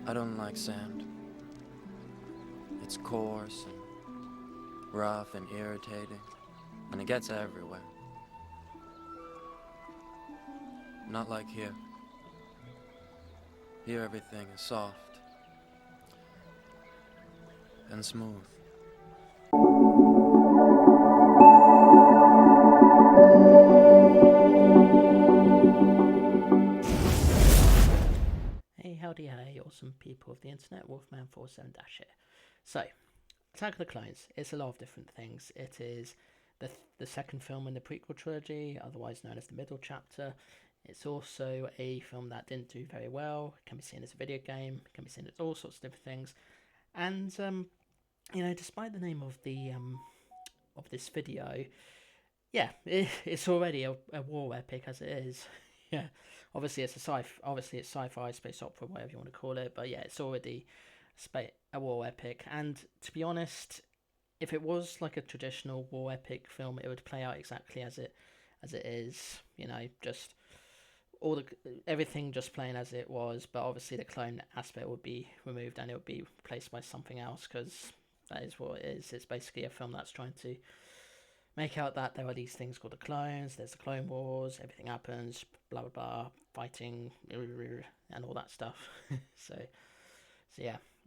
I don't like sand. It's coarse and rough and irritating, and it gets everywhere. Not like here. Here everything is soft and smooth. Hey, howdy, hey, awesome people of the internet, Wolfman47 here. So, Attack of the Clones, it's a lot of different things. It is the second film in the prequel trilogy, otherwise known as the middle chapter. It's also a film that didn't do very well. It can be seen as a video game, it can be seen as all sorts of different things. And, despite the name of this video, yeah, it's already a war epic as it is. Yeah, obviously it's sci-fi, space opera, whatever you want to call it. But yeah, it's already a war epic. And to be honest, if it was like a traditional war epic film, it would play out exactly as it is. Just all the everything just playing as it was. But obviously the clone aspect would be removed and it would be replaced by something else because that is what it is. It's basically a film that's trying to make out that there are these things called the clones, there's the Clone Wars, everything happens, blah blah blah, fighting, and all that stuff. so,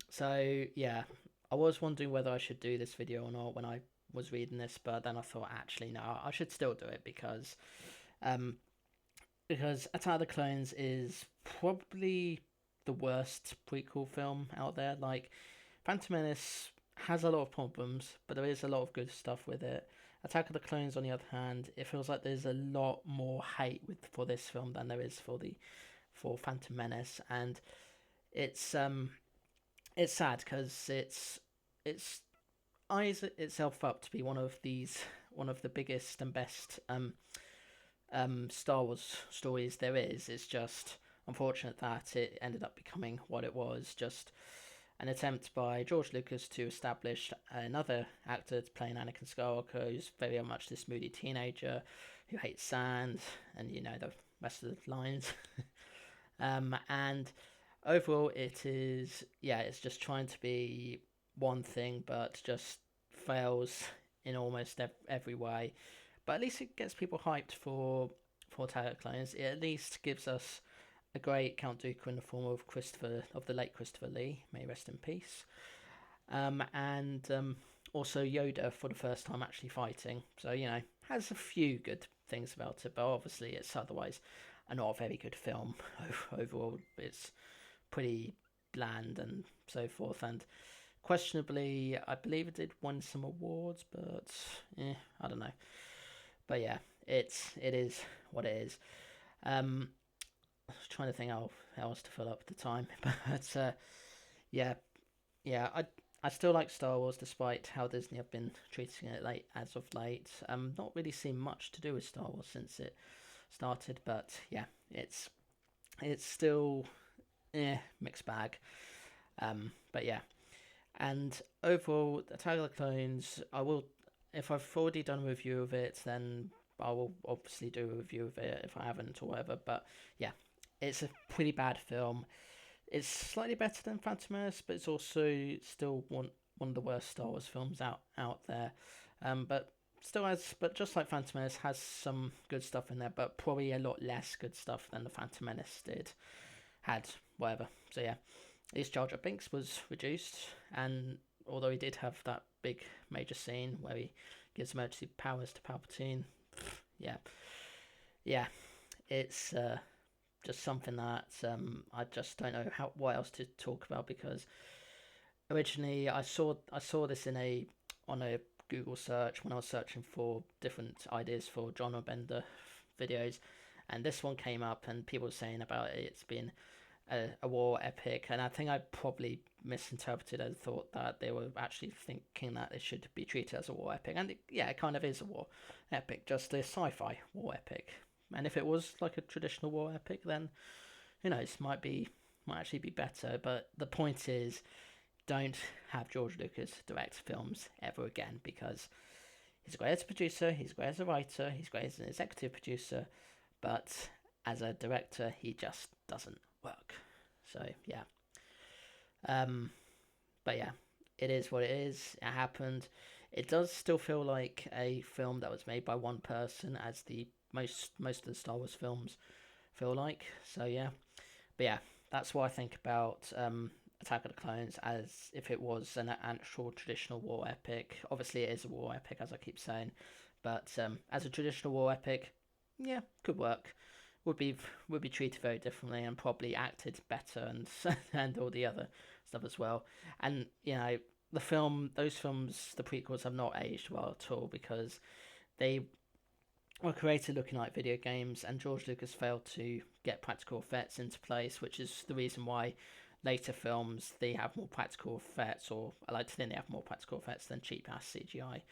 so yeah, I was wondering whether I should do this video or not when I was reading this, but then I thought actually no, I should still do it um, because Attack of the Clones is probably the worst prequel film out there. Like, Phantom Menace has a lot of problems, but there is a lot of good stuff with it. Attack of the Clones, on the other hand, it feels like there's a lot more hate for this film than there is for Phantom Menace, and it's sad because it's eyes itself up to be one of the biggest and best Star Wars stories there is. It's just unfortunate that it ended up becoming what it was, just an attempt by George Lucas to establish another actor to play Anakin Skywalker, who's very much this moody teenager who hates sand, and the rest of the lines. And overall, it's just trying to be one thing, but just fails in almost every way. But at least it gets people hyped for Attack of the Clones. It at least gives us a great Count Dooku in the form of the late Christopher Lee, may rest in peace, and also Yoda for the first time actually fighting. So has a few good things about it, but obviously it's otherwise not a very good film overall. It's pretty bland and so forth, and questionably, I believe it did win some awards, but I don't know. But yeah, it is what it is. I was trying to think how else to fill up the time, but yeah, yeah. I still like Star Wars despite how Disney have been treating it late as of late. Not really seen much to do with Star Wars since it started, but yeah, it's still mixed bag. But yeah, and overall, Attack of the Clones, I will, if I've already done a review of it, then I will obviously do a review of it if I haven't or whatever. But yeah, it's a pretty bad film. It's slightly better than Phantom Menace, but it's also still one of the worst Star Wars films out there. But still but just like Phantom Menace, has some good stuff in there, but probably a lot less good stuff than the Phantom Menace had whatever. So yeah, at least Jar Jar Binks was reduced, and although he did have that big major scene where he gives emergency powers to Palpatine, yeah, yeah, it's just something that I just don't know what else to talk about, because originally I saw this on a Google search when I was searching for different ideas for genre bender videos, and this one came up and people were saying about it. It's been a war epic, and I think I probably misinterpreted and thought that they were actually thinking that it should be treated as a war epic, and it kind of is a war epic, just a sci-fi war epic. And if it was like a traditional war epic, then who knows, might actually be better. But the point is, don't have George Lucas direct films ever again, because he's great as a producer, he's great as a writer, he's great as an executive producer, but as a director, he just doesn't work. So yeah, But yeah, it is what it is. It happened. It does still feel like a film that was made by one person, as the most of the Star Wars films feel like. So yeah, but yeah, that's what I think about Attack of the Clones, as if it was an actual traditional war epic. Obviously, it is a war epic, as I keep saying, but as a traditional war epic, yeah, could work. Would be treated very differently and probably acted better and and all the other stuff as well. And those films, the prequels, have not aged well at all because they were created looking like video games, and George Lucas failed to get practical effects into place, which is the reason why later films they have more practical effects, or I like to think they have more practical effects than cheap ass CGI.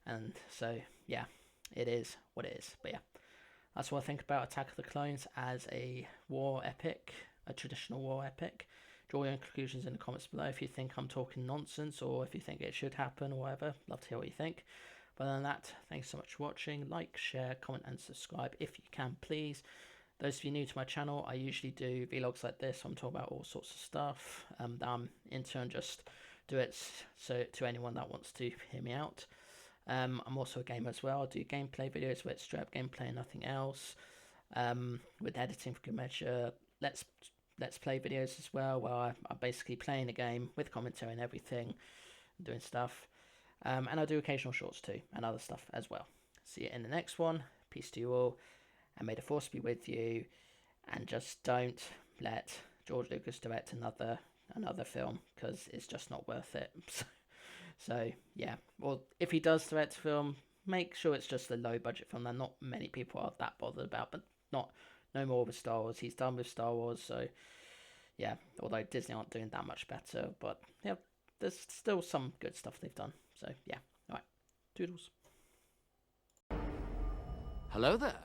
And so yeah, it is what it is. But yeah, that's what I think about Attack of the Clones as a war epic, a traditional war epic. Draw your own conclusions in the comments below if you think I'm talking nonsense or if you think it should happen or whatever. Love to hear what you think. But other than that, thanks so much for watching. Like, share, comment, and subscribe if you can, please. Those of you new to my channel, I usually do vlogs like this. I'm talking about all sorts of stuff that I'm into, and just do it so to anyone that wants to hear me out. I'm also a gamer as well. I do gameplay videos where it's straight up gameplay and nothing else. With editing for good measure. Let's play videos as well, where I'm basically playing a game with commentary and everything, doing stuff. And I do occasional shorts too, and other stuff as well. See you in the next one. Peace to you all, and may the force be with you. And just don't let George Lucas direct another film, because it's just not worth it. So yeah, well, if he does direct a film, make sure it's just a low budget film that not many people are that bothered about. But no more with Star Wars. He's done with Star Wars, so yeah. Although Disney aren't doing that much better, but yeah, there's still some good stuff they've done. So yeah, all right, toodles. Hello there.